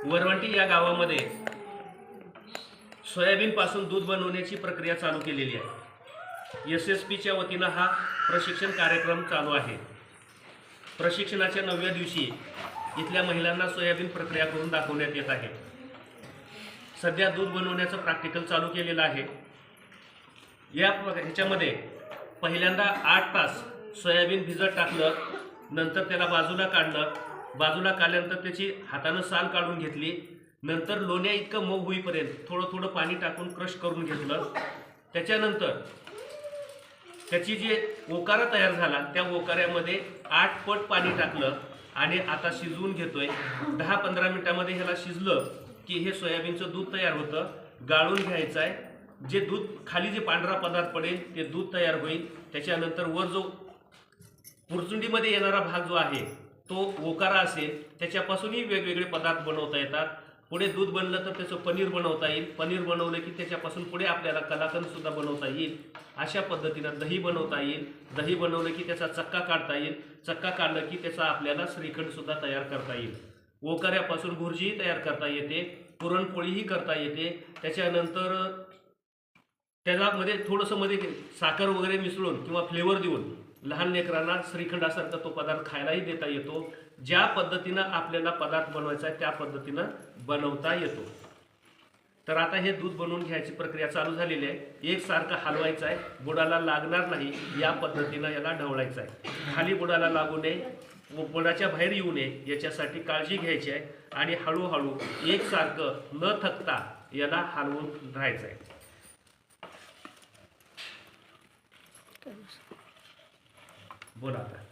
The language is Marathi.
वरवंटी या गावामध्ये सोयाबीन पासून दूध बनवण्याची प्रक्रिया चालू केलेली आहे। SSPच्या वतीनं हा प्रशिक्षण कार्यक्रम चालू आहे। प्रशिक्षणाच्या 9व्या दिवशी इथल्या महिलांना सोयाबीन प्रक्रिया करून दाखवण्यात येत आहे। सध्या दूध बनवण्याचं प्रॅक्टिकल चालू केलेलं आहे। ह्याच्यामध्ये पहिल्यांदा 8 तास सोयाबीन भिजत टाकलं, नंतर त्याला बाजूला काढलं, बाजूला काढल्यानंतर त्याची हातानं साल काढून घेतली, नंतर लोण्या इतकं मऊ होईपर्यंत थोडं थोडं पाणी टाकून क्रश करून घेतलं। त्याच्यानंतर त्याची जे ओकारा तयार झाला त्या ओकाऱ्यामध्ये 8 पट पाणी टाकलं आणि आता शिजवून घेतोय। 10-15 मिनिटांमध्ये ह्याला शिजलं की हे सोयाबीनचं दूध तयार होतं। गाळून घ्यायचं आहे। जे दूध खाली जे पांढरा पदार्थ पडेल ते दूध तयार होईल। त्याच्यानंतर वर जो पुरचुंडीमध्ये येणारा भाग जो आहे तो ओकारा असेल, त्याच्यापासूनही वेगवेगळे पदार्थ बनवता येतात। पुढे दूध बनलं तर त्याचं पनीर बनवता येईल। पनीर बनवलं की त्याच्यापासून पुढे आपल्याला कलाकंद सुद्धा बनवता येईल। अशा पद्धतीनं दही बनवता येईल। दही बनवलं की त्याचा चक्का काढता येईल। चक्का काढलं की त्याचा आपल्याला श्रीखंड सुद्धा तयार करता येईल। ओकाऱ्यापासून भुर्जीही तयार करता येते, पुरणपोळीही करता येते। त्याच्यानंतर त्याच्यामध्ये थोडंसं मध्ये साखर वगैरे मिसळून किंवा फ्लेवर देऊन लहान लेकरांना श्रीखंडासारखा तो पदार्थ खायलाही देता येतो। ज्या पद्धतीनं आपल्याला पदार्थ बनवायचा आहे त्या पद्धतीनं बनवता येतो। तर आता हे दूध बनवून घ्यायची प्रक्रिया चालू झालेली आहे। एकसारखं हलवायचं आहे, बुडाला लागणार नाही या पद्धतीनं याला ढवळायचं आहे। खाली बुडाला लागू नये, बुडाच्या बाहेर येऊ नये याच्यासाठी काळजी घ्यायची आहे आणि हळूहळू एकसारखं न थकता याला हलवून राहायचं आहे। बोला आता।